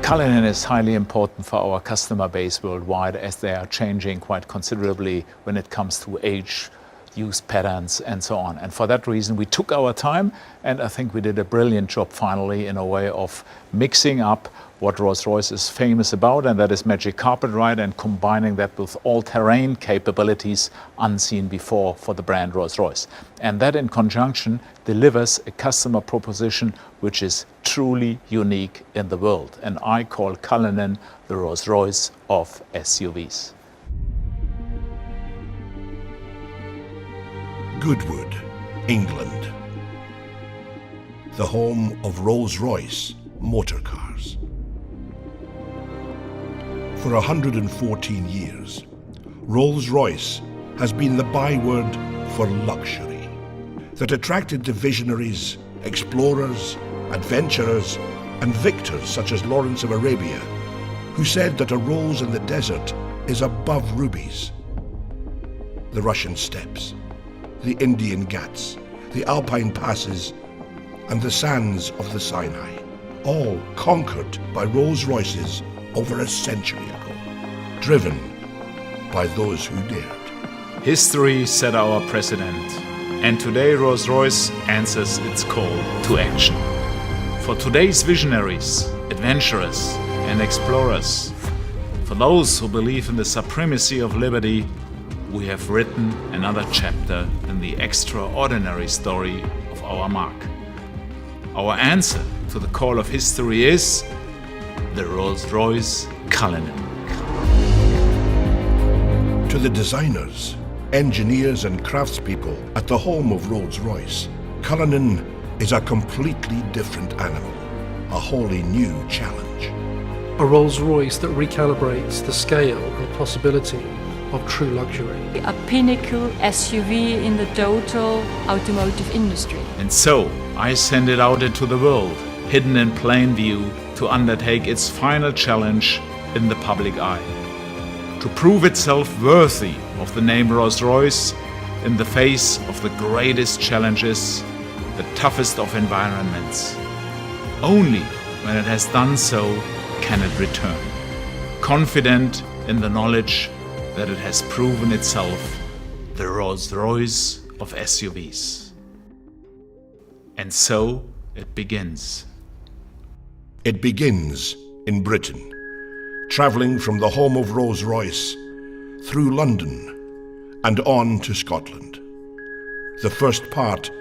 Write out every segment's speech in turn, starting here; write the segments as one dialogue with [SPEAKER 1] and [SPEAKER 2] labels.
[SPEAKER 1] Cullinan is highly important for our customer base worldwide, as they are changing quite considerably when it comes to age, use patterns and so on. And for that reason we took our time, and I think we did a brilliant job finally in a way of mixing up what Rolls-Royce is famous about, and that is magic carpet ride, and combining that with all-terrain capabilities unseen before for the brand Rolls-Royce. And that in conjunction delivers a customer proposition which is truly unique in the world. And I call Cullinan the Rolls-Royce of SUVs.
[SPEAKER 2] Goodwood, England, the home of Rolls-Royce motor cars. For 114 years, Rolls-Royce has been the byword for luxury that attracted the visionaries, explorers, adventurers, and victors such as Lawrence of Arabia, who said that a rose in the desert is above rubies. The Russian steppes, the Indian Ghats, the Alpine passes, and the sands of the Sinai, all conquered by Rolls-Royces over a century ago, driven by those who dared.
[SPEAKER 1] History set our precedent, and today Rolls-Royce answers its call to action. For today's visionaries, adventurers, and explorers, for those who believe in the supremacy of liberty, we have written another chapter in the extraordinary story of our mark. Our answer to the call of history is the Rolls-Royce Cullinan.
[SPEAKER 2] To the designers, engineers and craftspeople at the home of Rolls-Royce, Cullinan is a completely different animal, a wholly new challenge.
[SPEAKER 3] A Rolls-Royce that recalibrates the scale and possibility of true luxury.
[SPEAKER 4] A pinnacle SUV in the total automotive industry.
[SPEAKER 1] And so I send it out into the world, hidden in plain view, to undertake its final challenge in the public eye. To prove itself worthy of the name Rolls-Royce in the face of the greatest challenges, the toughest of environments. Only when it has done so can it return, confident in the knowledge that it has proven itself the Rolls-Royce of SUVs. And so it begins.
[SPEAKER 2] It begins in Britain, travelling from the home of Rolls-Royce through London and on to Scotland, the first part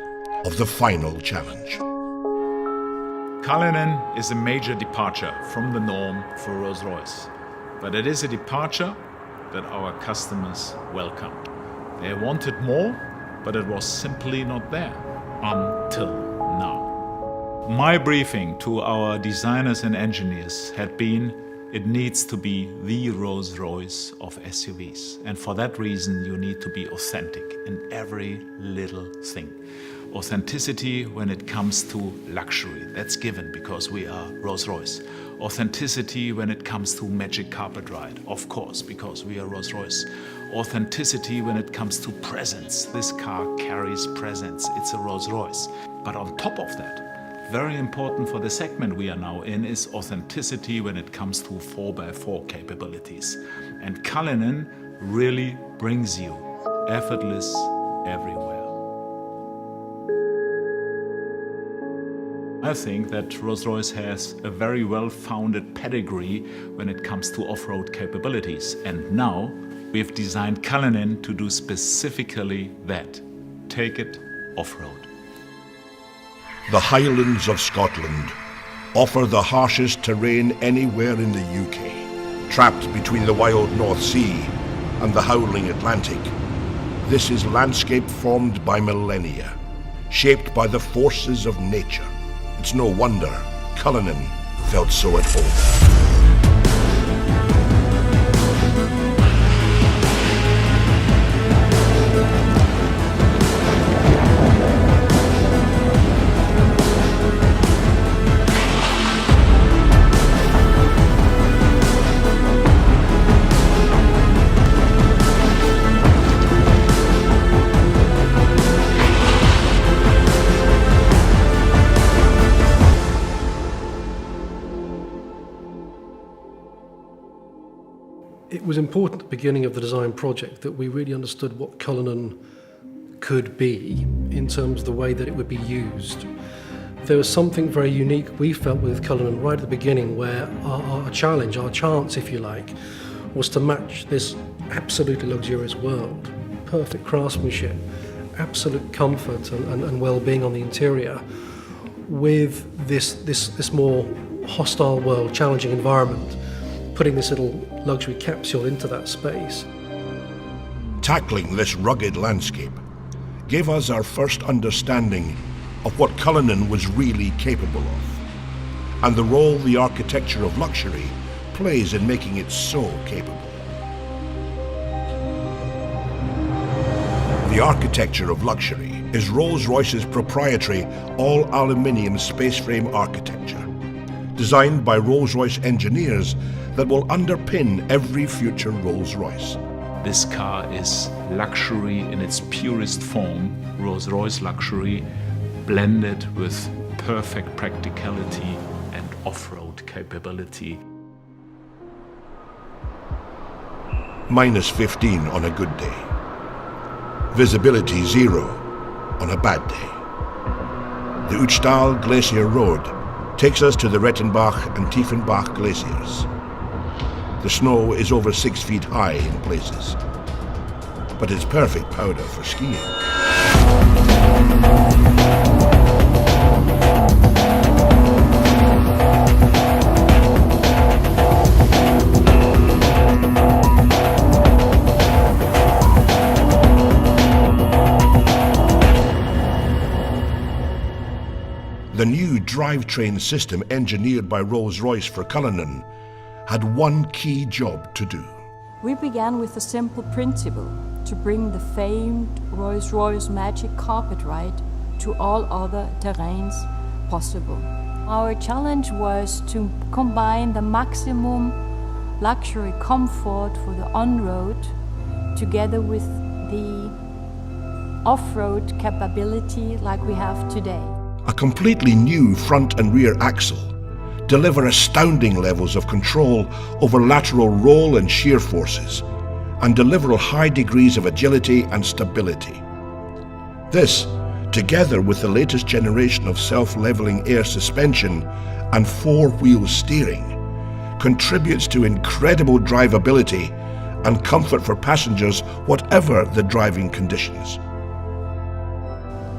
[SPEAKER 2] of the final challenge.
[SPEAKER 1] Cullinan is a major departure from the norm for Rolls-Royce, but it is a departure that our customers welcomed. They wanted more, but it was simply not there until now. My briefing to our designers and engineers had been, it needs to be the Rolls-Royce of SUVs. And for that reason, you need to be authentic in every little thing. Authenticity when it comes to luxury, that's given because we are Rolls-Royce. Authenticity when it comes to magic carpet ride, of course, because we are Rolls-Royce. Authenticity when it comes to presence. This car carries presence, it's a Rolls-Royce. But on top of that, very important for the segment we are now in is authenticity when it comes to 4x4 capabilities. And Cullinan really brings you effortless everywhere. I think that Rolls-Royce has a very well-founded pedigree when it comes to off-road capabilities. And now we've designed Cullinan to do specifically that. Take it off-road.
[SPEAKER 2] The Highlands of Scotland offer the harshest terrain anywhere in the UK. Trapped between the wild North Sea and the howling Atlantic, this is landscape formed by millennia, shaped by the forces of nature. It's no wonder Cullinan felt so at home.
[SPEAKER 3] It was important at the beginning of the design project that we really understood what Cullinan could be in terms of the way that it would be used. There was something very unique we felt with Cullinan right at the beginning, where our challenge, our chance if you like, was to match this absolutely luxurious world, perfect craftsmanship, absolute comfort and well-being on the interior, with this more hostile world, challenging environment, putting this little luxury capsule into that space.
[SPEAKER 2] Tackling this rugged landscape gave us our first understanding of what Cullinan was really capable of, and the role the architecture of luxury plays in making it so capable. The architecture of luxury is Rolls-Royce's proprietary all-aluminium space frame architecture, designed by Rolls-Royce engineers that will underpin every future Rolls-Royce.
[SPEAKER 1] This car is luxury in its purest form, Rolls-Royce luxury, blended with perfect practicality and off-road capability.
[SPEAKER 2] Minus 15 on a good day. Visibility 0 on a bad day. The Uchtal Glacier Road takes us to the Rettenbach and Tiefenbach glaciers. The snow is over 6 feet high in places, but it's perfect powder for skiing. The new drivetrain system engineered by Rolls-Royce for Cullinan had one key job to do.
[SPEAKER 4] We began with a simple principle: to bring the famed Rolls-Royce magic carpet ride to all other terrains possible. Our challenge was to combine the maximum luxury comfort for the on-road together with the off-road capability like we have today.
[SPEAKER 2] A completely new front and rear axle deliver astounding levels of control over lateral roll and shear forces, and deliver high degrees of agility and stability. This, together with the latest generation of self-leveling air suspension and four-wheel steering, contributes to incredible drivability and comfort for passengers whatever the driving conditions.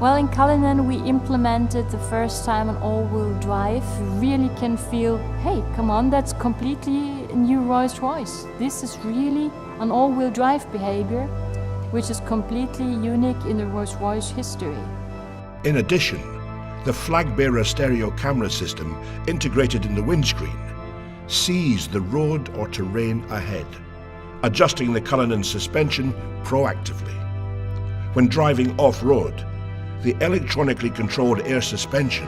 [SPEAKER 4] Well, in Cullinan we implemented the first time an all-wheel drive. You really can feel, hey, come on, that's completely a new Rolls-Royce. This is really an all-wheel drive behavior, which is completely unique in the Rolls-Royce history.
[SPEAKER 2] In addition, the flag-bearer stereo camera system integrated in the windscreen sees the road or terrain ahead, adjusting the Cullinan suspension proactively. When driving off-road, the electronically controlled air suspension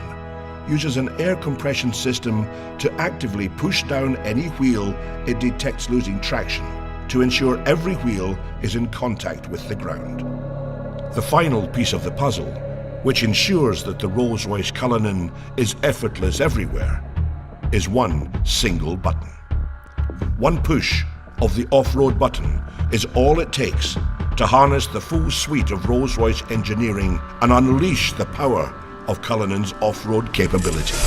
[SPEAKER 2] uses an air compression system to actively push down any wheel it detects losing traction to ensure every wheel is in contact with the ground. The final piece of the puzzle, which ensures that the Rolls-Royce Cullinan is effortless everywhere, is one single button. One push of the off-road button is all it takes to harness the full suite of Rolls-Royce engineering and unleash the power of Cullinan's off-road capability.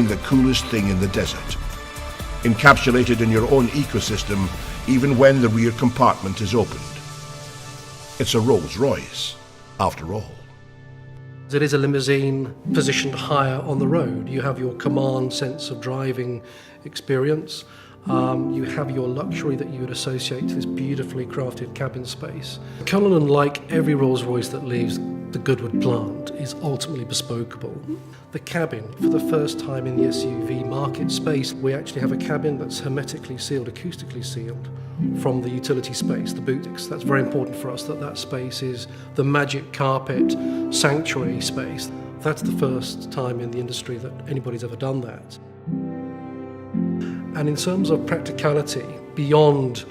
[SPEAKER 2] remain the coolest thing in the desert, encapsulated in your own ecosystem even when the rear compartment is opened. It's a Rolls-Royce, after all.
[SPEAKER 3] It is a limousine positioned higher on the road. You have your command sense of driving experience. You have your luxury that you would associate to this beautifully crafted cabin space. Cullinan, like every Rolls-Royce that leaves the Goodwood plant, is ultimately bespokeable. The cabin, for the first time in the SUV market space, we actually have a cabin that's hermetically sealed, acoustically sealed from the utility space, the boot. That's very important for us, that space is the magic carpet sanctuary space. That's the first time in the industry that anybody's ever done that. And in terms of practicality, beyond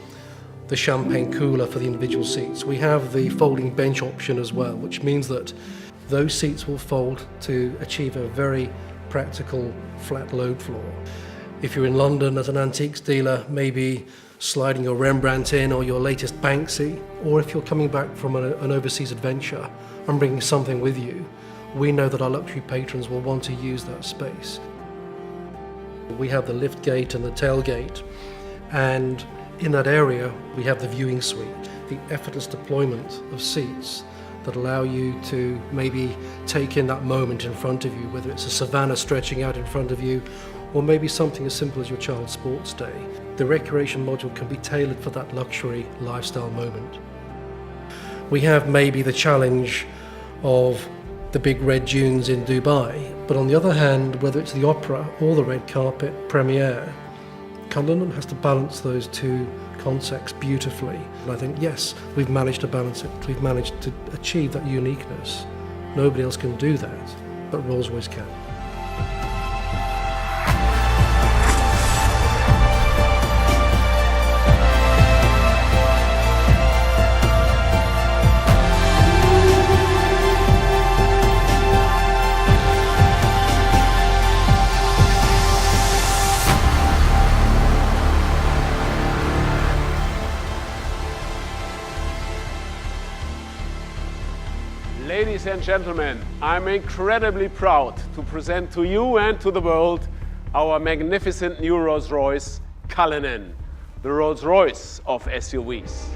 [SPEAKER 3] the champagne cooler for the individual seats, we have the folding bench option as well, which means that those seats will fold to achieve a very practical flat load floor. If you're in London as an antiques dealer, maybe sliding your Rembrandt in or your latest Banksy, or if you're coming back from an overseas adventure and bringing something with you, we know that our luxury patrons will want to use that space. We have the lift gate and the tailgate, and in that area we have the viewing suite, the effortless deployment of seats that allow you to maybe take in that moment in front of you, whether it's a savannah stretching out in front of you, or maybe something as simple as your child's sports day. The recreation module can be tailored for that luxury lifestyle moment. We have maybe the challenge of the big red dunes in Dubai, but on the other hand, whether it's the opera or the red carpet premiere, Cullinan has to balance those two concepts beautifully. And I think, yes, we've managed to balance it. We've managed to achieve that uniqueness. Nobody else can do that, but Rolls-Royce can.
[SPEAKER 5] Ladies and gentlemen, I'm incredibly proud to present to you and to the world our magnificent new Rolls-Royce Cullinan, the Rolls-Royce of SUVs.